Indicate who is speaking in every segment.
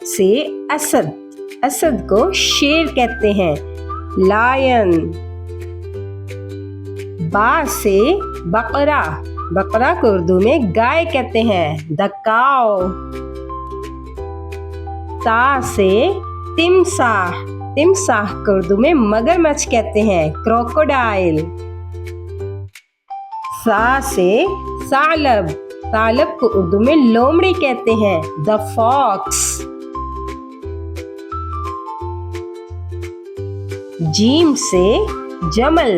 Speaker 1: से असद, असद को शेर कहते हैं, लायन। बा से बकरा, बकरा को उर्दू में गाय कहते हैं, द काउ। ता से तिमसाह, तिमसाह को उर्दू में मगरमच्छ कहते हैं, क्रोकोडाइल। सा से सालब, सालब को उर्दू में लोमड़ी कहते हैं, द फॉक्स। जीम से जमल,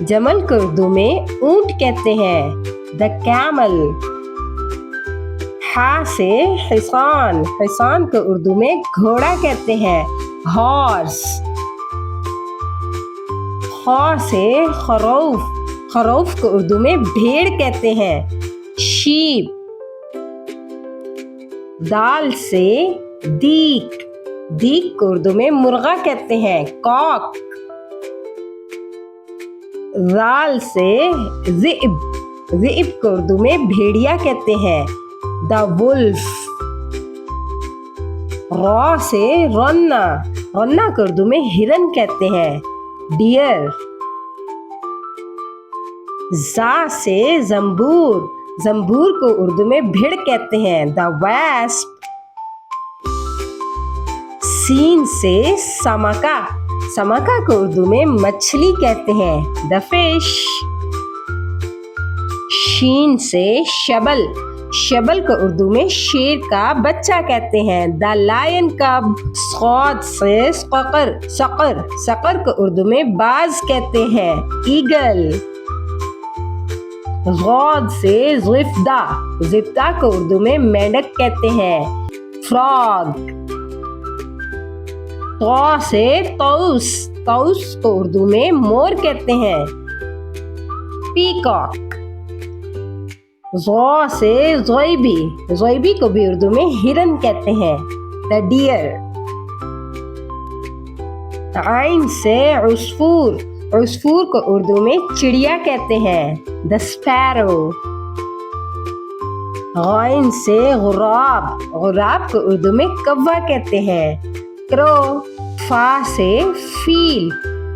Speaker 1: जमल को उर्दू में ऊंट कहते हैं, द कैमल। हा से हिसान, हिसान को उर्दू में घोड़ा कहते हैं, हॉर्स। खौ से खरौफ, खरौफ को उर्दू में भेड़ कहते हैं, शीप। दाल से दीक, दीक को उर्दू में मुर्गा कहते हैं, कॉक। राल से ज़िब, ज़िब को उर्दू में भेड़िया कहते हैं, द वुल्फ। रॉ से रन्ना, रन्ना को उर्दू में हिरन कहते हैं, डियर। जा से जंबूर, जंबूर को उर्दू में भिड़ कहते हैं, द वैस्प। सीन से समाका, समाका को उर्दू में मछली कहते हैं, द फिश। शीन से शबल, शबल को उर्दू में शेर का बच्चा कहते हैं, द लायन कब। सौद से सकर, सकर, सकर को उर्दू में बाज कहते हैं, ईगल। गौद से ज़िफ्दा, ज़िफ्दा को उर्दू में मेंढक कहते हैं, फ्रॉग। तौ से तौस, तौस को उर्दू में मोर कहते हैं, पीकॉक। ज़ौ से ज़ोइबी, ज़ोइबी को भी उर्दू में हिरन कहते हैं, द डियर। आइन से उस्फूर, उस्फूर को उर्दू में चिड़िया कहते हैं, द स्पैरो। गैन से गुराब, गुराब को उर्दू में कौवा कहते हैं, क्रो। फा से फील,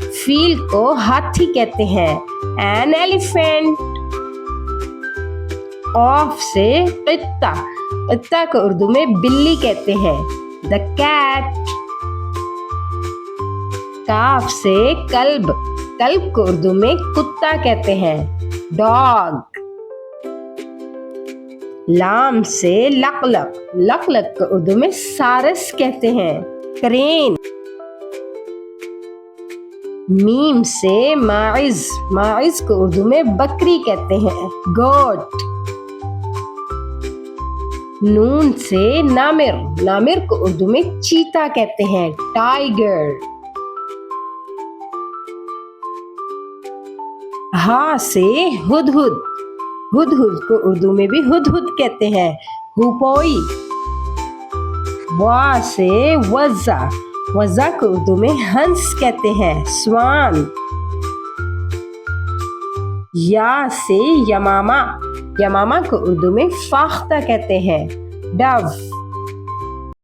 Speaker 1: फील को हाथी कहते हैं, एन एलिफेंट। ऑफ से इत्ता, इत्ता को उर्दू में बिल्ली कहते हैं, द कैट। काफ से कल्ब, कल्ब को उर्दू में कुत्ता कहते हैं, डॉग। लाम से लकलक, लकलक को उर्दू में सारस कहते हैं, क्रेन। मीम से माइज, माइज को उर्दू में बकरी कहते हैं, गोट। नून से नामिर, नामिर को उर्दू में चीता कहते हैं, टाइगर। हा से हुदहुद, हुदहुद को उर्दू में भी हुदहुद कहते हैं, हुपोई। वा से वज़्ज़ा, वज़्ज़ा को उर्दू में हंस कहते हैं, स्वान। या से यमामा, यमामा को उर्दू में फाख्ता कहते हैं, डव।